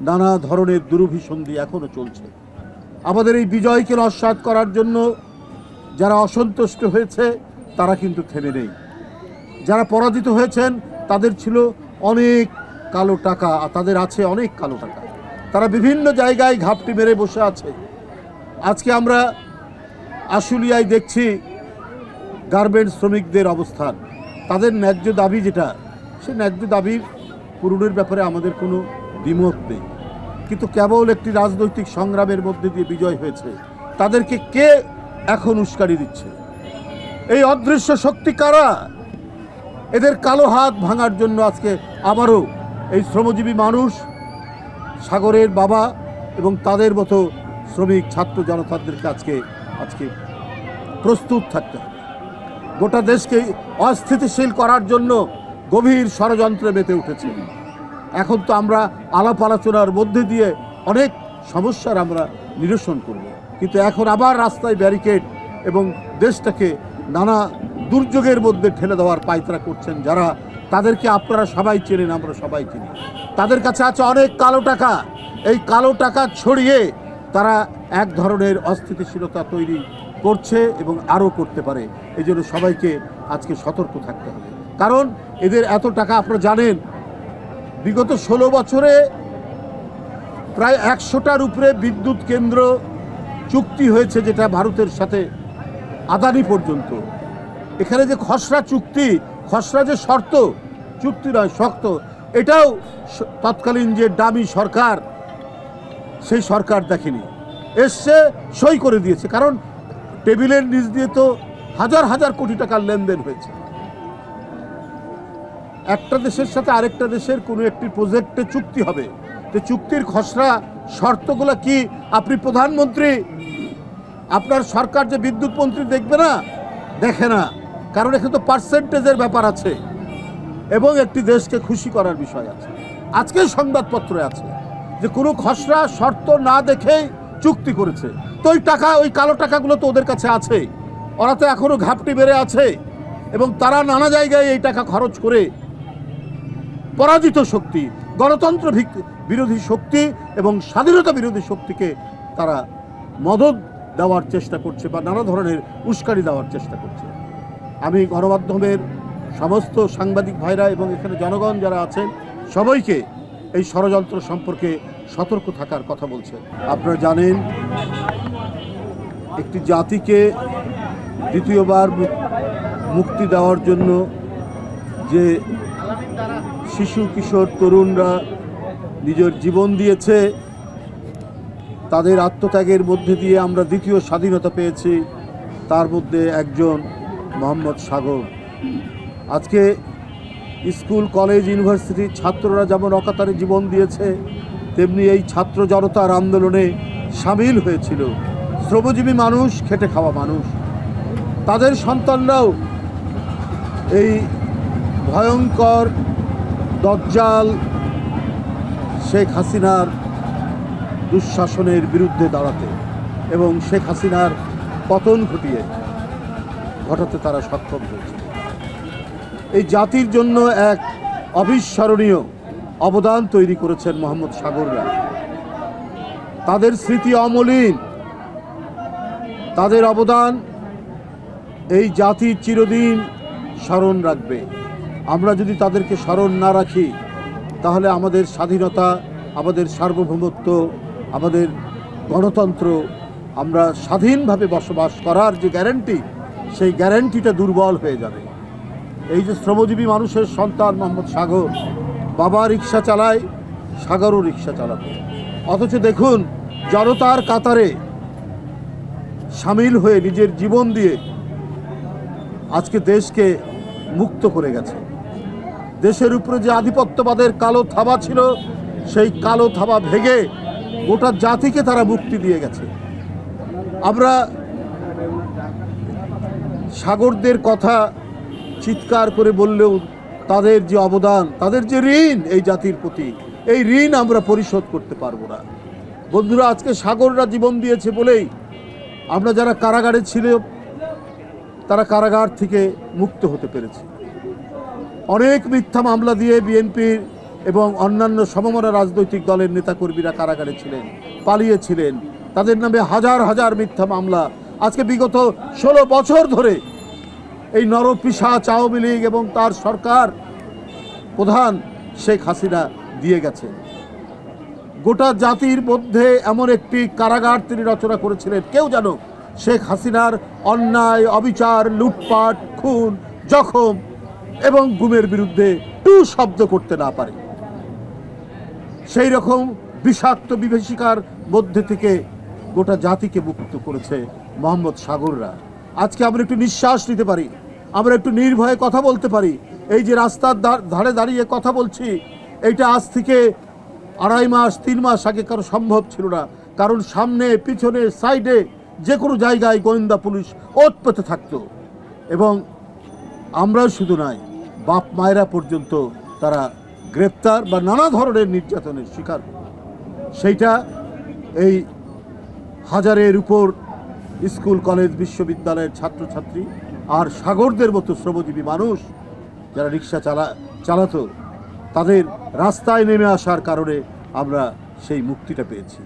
নানা ধরনের দুরভিসন্ধি এখনো চলছে। আমাদের এই বিজয়কে নস্যাৎ করার জন্য যারা অসন্তুষ্ট হয়েছে তারা কিন্তু থেমে নেই। যারা পরাজিত হয়েছেন তাদের ছিল অনেক কালো টাকা, তাদের আছে অনেক কালো টাকা, তারা বিভিন্ন জায়গায় ঘাপটি মেরে বসে আছে। আজকে আমরা আশুলিয়ায় দেখছি গার্মেন্টস শ্রমিকদের অবস্থান, তাদের ন্যায্য দাবি যেটা, সে ন্যায্য দাবির পূরণের ব্যাপারে আমাদের কোনো দ্বিমত নেই। কিন্তু কেবল একটি রাজনৈতিক সংগ্রামের মধ্যে দিয়ে বিজয় হয়েছে, তাদেরকে কে এখন উস্কানি দিচ্ছে? এই অদৃশ্য শক্তি কারা? এদের কালো হাত ভাঙার জন্য আজকে আবারও এই শ্রমজীবী মানুষ, সাগরের বাবা এবং তাদের মতো শ্রমিক ছাত্র জনতাদেরকে আজকে প্রস্তুত থাকতে হবে। গোটা দেশকে অস্থিতিশীল করার জন্য গভীর ষড়যন্ত্রে মেতে উঠেছে। এখন তো আমরা আলাপ আলোচনার মধ্যে দিয়ে অনেক সমস্যার আমরা নিরসন করব, কিন্তু এখন আবার রাস্তায় ব্যারিকেড এবং দেশটাকে নানা দুর্যোগের মধ্যে ঠেলে দেওয়ার পায়তারা করছেন যারা, তাদেরকে আপনারা সবাই চেনেন, আমরা সবাই চিনি। তাদের কাছে আছে অনেক কালো টাকা। এই কালো টাকা ছড়িয়ে তারা এক ধরনের অস্থিতিশীলতা তৈরি করছে এবং আরও করতে পারে। এই জন্য সবাইকে আজকে সতর্ক থাকতে হবে। কারণ এদের এত টাকা, আপনারা জানেন বিগত 16 বছরে প্রায় 100টার উপরে বিদ্যুৎ কেন্দ্র চুক্তি হয়েছে, যেটা ভারতের সাথে আদানি পর্যন্ত। এখানে যে খসড়া চুক্তি, খসড়া যে শর্ত, চুক্তি নয় শর্ত, এটাও তৎকালীন যে ডামি সরকার, সেই সরকার দেখেনি, এসছে সই করে দিয়েছে। কারণ টেবিলের নিচ দিয়ে তো হাজার হাজার কোটি টাকার লেনদেন হয়েছে। একটা দেশের সাথে আরেকটা দেশের কোনো একটি প্রজেক্টে চুক্তি হবে, তো চুক্তির খসড়া শর্তগুলো কি আপনি প্রধানমন্ত্রী, আপনার সরকার যে বিদ্যুৎ মন্ত্রী দেখবে না? দেখে না। কারণ এখানে তো পার্সেন্টেজের ব্যাপার আছে এবং একটি দেশকে খুশি করার বিষয় আছে। আজকের সংবাদপত্রে আছে যে কোনো খসড়া শর্ত না দেখেই চুক্তি করেছে। তো ওই টাকা, ওই কালো টাকাগুলো তো ওদের কাছে আছে, ওরা তো এখনও ঘাপটি বেড়ে আছে এবং তারা নানা জায়গায় এই টাকা খরচ করে পরাজিত শক্তি, গণতন্ত্র বিরোধী শক্তি এবং স্বাধীনতা বিরোধী শক্তিকে তারা মদদ দেওয়ার চেষ্টা করছে বা নানা ধরনের উস্কানি দেওয়ার চেষ্টা করছে। আমি গণমাধ্যমের সমস্ত সাংবাদিক ভাইরা এবং এখানে জনগণ যারা আছেন সবাইকে এই ষড়যন্ত্র সম্পর্কে সতর্ক থাকার কথা বলছে। আপনারা জানেন একটি জাতিকে দ্বিতীয়বার মুক্তি দেওয়ার জন্য যে শিশু কিশোর তরুণরা নিজের জীবন দিয়েছে, তাদের আত্মত্যাগের মধ্যে দিয়ে আমরা দ্বিতীয় স্বাধীনতা পেয়েছি। তার মধ্যে একজন মোহাম্মদ সাগর। আজকে স্কুল কলেজ ইউনিভার্সিটির ছাত্ররা যেমন অকাতরে জীবন দিয়েছে, তেমনি এই ছাত্র জনতার আন্দোলনে সামিল হয়েছিল শ্রমজীবী মানুষ, খেটে খাওয়া মানুষ। তাদের সন্তানরাও এই ভয়ঙ্কর দজ্জাল শেখ হাসিনার দুঃশাসনের বিরুদ্ধে দাঁড়াতে এবং শেখ হাসিনার পতন ঘটাতে তারা সক্ষম হয়েছে। এই জাতির জন্য এক অবিস্মরণীয় অবদান তৈরি করেছেন মোহাম্মদ সাগররা। তাদের স্মৃতি অমলিন, তাদের অবদান এই জাতি চিরদিন স্মরণ রাখবে। আমরা যদি তাদেরকে স্মরণ না রাখি তাহলে আমাদের স্বাধীনতা, আমাদের সার্বভৌমত্ব, আমাদের গণতন্ত্র, আমরা স্বাধীনভাবে বসবাস করার যে গ্যারান্টি, সেই গ্যারান্টিটা দুর্বল হয়ে যাবে। এই যে শ্রমজীবী মানুষের সন্তান মোহাম্মদ সাগর, বাবা রিক্সা চালায়, সাগরও রিক্সা চালাতো, অথচ দেখুন জনতার কাতারে সামিল হয়ে নিজের জীবন দিয়ে আজকে দেশকে মুক্ত করে গেছে। দেশের উপরে যে আধিপত্যবাদের কালো থাবা ছিল, সেই কালো থাবা ভেঙে গোটা জাতিকে তারা মুক্তি দিয়ে গেছে। আমরা সাগরদের কথা চিৎকার করে বললেও তাদের যে অবদান, তাদের যে ঋণ এই জাতির প্রতি, এই ঋণ আমরা পরিশোধ করতে পারবো না। বন্ধুরা, আজকে সাগররা জীবন দিয়েছে বলেই আমরা যারা কারাগারে ছিল তারা কারাগার থেকে মুক্ত হতে পেরেছি। অনেক মিথ্যা মামলা দিয়ে বিএনপির এবং অন্যান্য সমমনা রাজনৈতিক দলের নেতাকর্মীরা কারাগারে ছিলেন, পালিয়েছিলেন। তাদের নামে হাজার হাজার মিথ্যা মামলা আজকে বিগত 16 বছর ধরে এই নরপিশাচ আওয়ামী লীগ এবং তার সরকার প্রধান শেখ হাসিনা দিয়ে গেছেন। গোটা জাতির মধ্যে এমন একটি কারাগার তিনি রচনা করেছিলেন, কেউ যেন শেখ হাসিনার অন্যায়, অবিচার, লুটপাট, খুন, জখম এবং গুমের বিরুদ্ধে টু শব্দ করতে না পারে। সেই রকম বিষাক্ত বিভীষিকার মধ্যে থেকে গোটা জাতিকে মুক্ত করেছে মোহাম্মদ সাগররা। আজকে আমরা একটু নিঃশ্বাস নিতে পারি, আমরা একটু নির্ভয়ে কথা বলতে পারি। এই যে রাস্তার ধারে দাঁড়িয়ে কথা বলছি, এইটা আজ থেকে 2.5 মাস 3 মাস আগে কারো সম্ভব ছিল না, কারণ সামনে পিছনে সাইডে যে কোনো জায়গায় গোয়েন্দা পুলিশ ওত পেতে থাকতো এবং আমরাও শুধু নয়, বাপ মায়েরা পর্যন্ত তারা গ্রেপ্তার বা নানা ধরনের নির্যাতনের শিকার। সেইটা এই হাজারের উপর স্কুল, কলেজ, বিশ্ববিদ্যালয়ের ছাত্রছাত্রী আর সাগরদের মতো শ্রমজীবী মানুষ যারা রিক্সা চালাতো, তাদের রাস্তায় নেমে আসার কারণে আমরা সেই মুক্তিটা পেয়েছি।